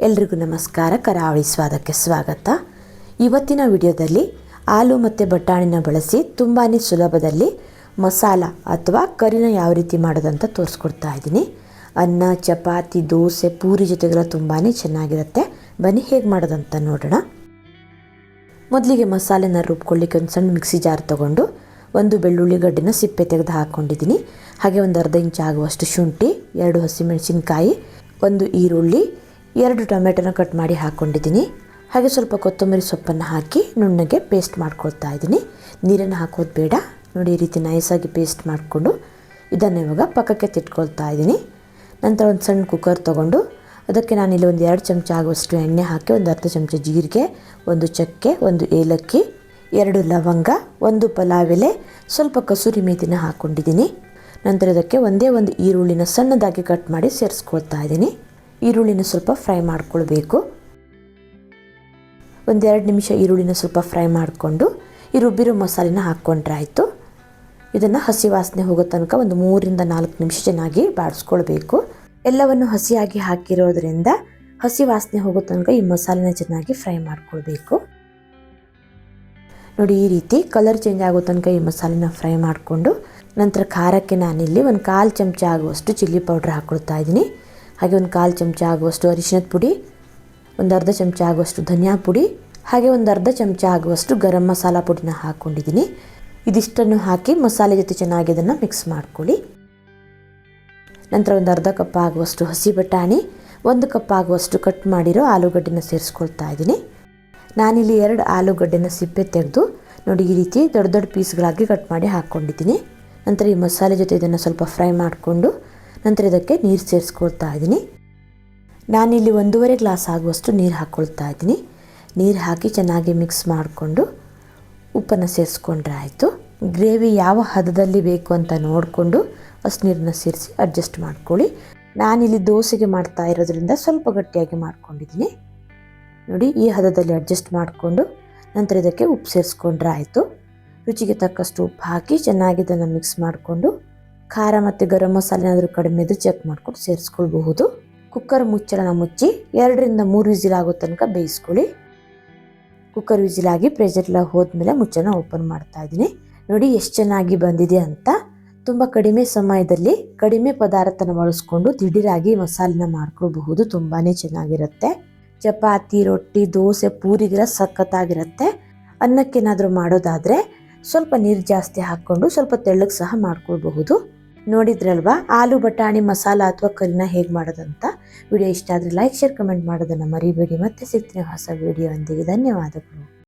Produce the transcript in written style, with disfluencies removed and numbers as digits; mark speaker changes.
Speaker 1: ಎಲ್ರಿಗೂ ನಮಸ್ಕಾರ. ಕರಾವಳಿ ಸ್ವಾದಕ್ಕೆ ಸ್ವಾಗತ. ಇವತ್ತಿನ ವಿಡಿಯೋದಲ್ಲಿ ಆಲೂ ಮತ್ತು ಬಟಾಣಿನ ಬಳಸಿ ತುಂಬಾ ಸುಲಭದಲ್ಲಿ ಮಸಾಲ ಅಥವಾ ಕರಿನ ಯಾವ ರೀತಿ ಮಾಡೋದಂತ ತೋರಿಸ್ಕೊಡ್ತಾ ಇದ್ದೀನಿ. ಅನ್ನ, ಚಪಾತಿ, ದೋಸೆ, ಪೂರಿ ಜೊತೆಗೆಲ್ಲ ತುಂಬಾ ಚೆನ್ನಾಗಿರುತ್ತೆ. ಬನ್ನಿ ಹೇಗೆ ಮಾಡೋದಂತ ನೋಡೋಣ. ಮೊದಲಿಗೆ ಮಸಾಲೆನ ರುಬ್ಕೊಳ್ಳಿಕ್ಕೆ ಒಂದು ಸಣ್ಣ ಮಿಕ್ಸಿ ಜಾರ್ ತೊಗೊಂಡು ಒಂದು ಬೆಳ್ಳುಳ್ಳಿ ಗಡ್ಡೆನ ಸಿಪ್ಪೆ ತೆಗೆದು ಹಾಕ್ಕೊಂಡಿದ್ದೀನಿ. ಹಾಗೆ ಒಂದು ಅರ್ಧ ಇಂಚ್ ಆಗುವಷ್ಟು ಶುಂಠಿ, 2 ಹಸಿಮೆಣಸಿನ್ಕಾಯಿ, ಒಂದು ಈರುಳ್ಳಿ, 2 ಟೊಮೆಟೊನ ಕಟ್ ಮಾಡಿ ಹಾಕ್ಕೊಂಡಿದ್ದೀನಿ. ಹಾಗೆ ಸ್ವಲ್ಪ ಕೊತ್ತಂಬರಿ ಸೊಪ್ಪನ್ನು ಹಾಕಿ ನುಣ್ಣಗೆ ಪೇಸ್ಟ್ ಮಾಡ್ಕೊಳ್ತಾ ಇದ್ದೀನಿ. ನೀರನ್ನು ಹಾಕೋದು ಬೇಡ. ನೋಡಿ, ಈ ರೀತಿ ನೈಸಾಗಿ ಪೇಸ್ಟ್ ಮಾಡಿಕೊಂಡು ಇದನ್ನು ಇವಾಗ ಪಕ್ಕಕ್ಕೆ ತಿಟ್ಕೊಳ್ತಾ ಇದ್ದೀನಿ. ನಂತರ ಒಂದು ಸಣ್ಣ ಕುಕ್ಕರ್ ತೊಗೊಂಡು ಅದಕ್ಕೆ ನಾನಿಲ್ಲಿ ಒಂದು 2 ಚಮಚ ಆಗುವಷ್ಟು ಎಣ್ಣೆ ಹಾಕಿ ಒಂದು ಅರ್ಧ ಚಮಚ ಜೀರಿಗೆ, ಒಂದು ಚಕ್ಕೆ, ಒಂದು ಏಲಕ್ಕಿ, 2 ಲವಂಗ, ಒಂದು ಪಲಾವ್ ಎಲೆ, ಸ್ವಲ್ಪ ಕಸೂರಿ ಮೇಥಿನ ಹಾಕ್ಕೊಂಡಿದ್ದೀನಿ. ನಂತರ ಇದಕ್ಕೆ ಒಂದೇ ಒಂದು ಈರುಳ್ಳಿನ ಸಣ್ಣದಾಗಿ ಕಟ್ ಮಾಡಿ ಸೇರಿಸ್ಕೊಳ್ತಾ ಇದ್ದೀನಿ. ಈರುಳ್ಳಿನ ಸ್ವಲ್ಪ ಫ್ರೈ ಮಾಡ್ಕೊಳ್ಬೇಕು. ಒಂದು 2 ನಿಮಿಷ ಈರುಳ್ಳಿನ ಸ್ವಲ್ಪ ಫ್ರೈ ಮಾಡಿಕೊಂಡು ಈ ರುಬ್ಬಿರೋ ಮಸಾಲೆನ ಹಾಕ್ಕೊಂಡ್ರೆ ಆಯಿತು. ಇದನ್ನು ಹಸಿ ವಾಸನೆ ಹೋಗೋ ತನಕ ಒಂದು 3 ರಿಂದ 4 ನಿಮಿಷ ಚೆನ್ನಾಗಿ ಬಾಡಿಸ್ಕೊಳ್ಬೇಕು. ಎಲ್ಲವನ್ನು ಹಸಿಯಾಗಿ ಹಾಕಿರೋದ್ರಿಂದ ಹಸಿ ವಾಸನೆ ಹೋಗೋ ತನಕ ಈ ಮಸಾಲೆನ ಚೆನ್ನಾಗಿ ಫ್ರೈ ಮಾಡ್ಕೊಳ್ಬೇಕು. ನೋಡಿ, ಈ ರೀತಿ ಕಲರ್ ಚೇಂಜ್ ಆಗೋ ತನಕ ಈ ಮಸಾಲೆನ ಫ್ರೈ ಮಾಡಿಕೊಂಡು ನಂತರ ಖಾರಕ್ಕೆ ನಾನಿಲ್ಲಿ ಒಂದು 1/4 ಚಮಚ ಆಗುವಷ್ಟು ಚಿಲ್ಲಿ ಪೌಡ್ರ್ ಹಾಕ್ಕೊಳ್ತಾ ಇದ್ದೀನಿ. ಹಾಗೆ ಒಂದು 1/4 ಚಮಚ ಆಗುವಷ್ಟು ಅರಿಶಿಣದ ಪುಡಿ, ಒಂದು ಅರ್ಧ ಚಮಚ ಆಗುವಷ್ಟು ಧನಿಯಾ ಪುಡಿ, ಹಾಗೆ ಒಂದು ಅರ್ಧ ಚಮಚ ಆಗುವಷ್ಟು ಗರಂ ಮಸಾಲ ಪುಡಿನ ಹಾಕ್ಕೊಂಡಿದ್ದೀನಿ. ಇದಿಷ್ಟನ್ನು ಹಾಕಿ ಮಸಾಲೆ ಜೊತೆ ಚೆನ್ನಾಗಿ ಇದನ್ನು ಮಿಕ್ಸ್ ಮಾಡ್ಕೊಳ್ಳಿ. ನಂತರ ಒಂದು ಅರ್ಧ ಕಪ್ ಆಗುವಷ್ಟು ಹಸಿ ಬಟಾಣಿ, 1 ಕಪ್ ಆಗುವಷ್ಟು ಕಟ್ ಮಾಡಿರೋ ಆಲೂಗಡ್ಡೆನ ಸೇರಿಸ್ಕೊಳ್ತಾ ಇದ್ದೀನಿ. ನಾನಿಲ್ಲಿ 2 ಆಲೂಗಡ್ಡೆನ ಸಿಪ್ಪೆ ತೆಗೆದು ನೋಡಿ ಈ ರೀತಿ ದೊಡ್ಡ ದೊಡ್ಡ ಪೀಸ್ಗಳಾಗಿ ಕಟ್ ಮಾಡಿ ಹಾಕ್ಕೊಂಡಿದ್ದೀನಿ. ನಂತರ ಈ ಮಸಾಲೆ ಜೊತೆ ಇದನ್ನು ಸ್ವಲ್ಪ ಫ್ರೈ ಮಾಡಿಕೊಂಡು ನಂತರ ಇದಕ್ಕೆ ನೀರು ಸೇರಿಸ್ಕೊಳ್ತಾ ಇದ್ದೀನಿ. ನಾನಿಲ್ಲಿ 1.5 ಗ್ಲಾಸ್ ಆಗುವಷ್ಟು ನೀರು ಹಾಕ್ಕೊಳ್ತಾ ಇದ್ದೀನಿ. ನೀರು ಹಾಕಿ ಚೆನ್ನಾಗಿ ಮಿಕ್ಸ್ ಮಾಡಿಕೊಂಡು ಉಪ್ಪನ್ನು ಸೇರಿಸ್ಕೊಂಡ್ರೆ ಆಯಿತು. ಗ್ರೇವಿ ಯಾವ ಹದದಲ್ಲಿ ಬೇಕು ಅಂತ ನೋಡಿಕೊಂಡು ಅಷ್ಟು ನೀರನ್ನ ಸೇರಿಸಿ ಅಡ್ಜಸ್ಟ್ ಮಾಡ್ಕೊಳ್ಳಿ. ನಾನಿಲ್ಲಿ ದೋಸೆಗೆ ಮಾಡ್ತಾ ಇರೋದ್ರಿಂದ ಸ್ವಲ್ಪ ಗಟ್ಟಿಯಾಗಿ ಮಾಡ್ಕೊಂಡಿದ್ದೀನಿ. ನೋಡಿ, ಈ ಹದದಲ್ಲಿ ಅಡ್ಜಸ್ಟ್ ಮಾಡಿಕೊಂಡು ನಂತರ ಇದಕ್ಕೆ ಉಪ್ಪು ಸೇರಿಸ್ಕೊಂಡ್ರೆ ಆಯಿತು. ರುಚಿಗೆ ತಕ್ಕಷ್ಟು ಉಪ್ಪು ಹಾಕಿ ಚೆನ್ನಾಗಿ ಇದನ್ನು ಮಿಕ್ಸ್ ಮಾಡಿಕೊಂಡು ಖಾರ ಮತ್ತು ಗರಂ ಮಸಾಲೆ ಏನಾದರೂ ಕಡಿಮೆ ಇದ್ದರೆ ಚೆಕ್ ಮಾಡ್ಕೊಂಡು ಸೇರಿಸ್ಕೊಳ್ಬಹುದು. ಕುಕ್ಕರ್ ಮುಚ್ಚಳನ ಮುಚ್ಚಿ 2 ರಿಂದ 3 ವಿಸಿಲ್ ಆಗೋ ತನಕ ಬೇಯಿಸ್ಕೊಳ್ಳಿ. ಕುಕ್ಕರ್ ವಿಸಿಲಾಗಿ ಪ್ರೆಷರ್ ಎಲ್ಲ ಹೋದ್ಮೇಲೆ ಮುಚ್ಚಳನ ಓಪನ್ ಮಾಡ್ತಾ ಇದ್ದೀನಿ. ನೋಡಿ ಎಷ್ಟು ಚೆನ್ನಾಗಿ ಬಂದಿದೆ ಅಂತ. ತುಂಬ ಕಡಿಮೆ ಸಮಯದಲ್ಲಿ ಕಡಿಮೆ ಪದಾರ್ಥನ ಬಳಸ್ಕೊಂಡು ದಿಢೀರಾಗಿ ಮಸಾಲೆನ ಮಾಡ್ಕೊಳ್ಬಹುದು. ತುಂಬಾ ಚೆನ್ನಾಗಿರುತ್ತೆ. ಚಪಾತಿ, ರೊಟ್ಟಿ, ದೋಸೆ, ಪೂರಿಗೆಲ್ಲ ಸಖತ್ತಾಗಿರುತ್ತೆ. ಅನ್ನಕ್ಕೇನಾದರೂ ಮಾಡೋದಾದರೆ ಸ್ವಲ್ಪ ನೀರು ಜಾಸ್ತಿ ಹಾಕ್ಕೊಂಡು ಸ್ವಲ್ಪ ತೆಳ್ಳಗೆ ಸಹ ಮಾಡ್ಕೊಳ್ಬಹುದು. ನೋಡಿದ್ರಲ್ವಾ ಆಲೂ ಬಟಾಣಿ ಮಸಾಲ ಅಥವಾ ಕರಿನ ಹೇಗೆ ಮಾಡೋದಂತ. ವಿಡಿಯೋ ಇಷ್ಟ ಆದರೆ ಲೈಕ್, ಶೇರ್, ಕಮೆಂಟ್ ಮಾಡೋದನ್ನು ಮರಿಬೇಡಿ. ಮತ್ತೆ ಸಿಗ್ತೀನಿ ಹೊಸ ವಿಡಿಯೋ ಒಂದಿಗೆ. ಧನ್ಯವಾದಗಳು.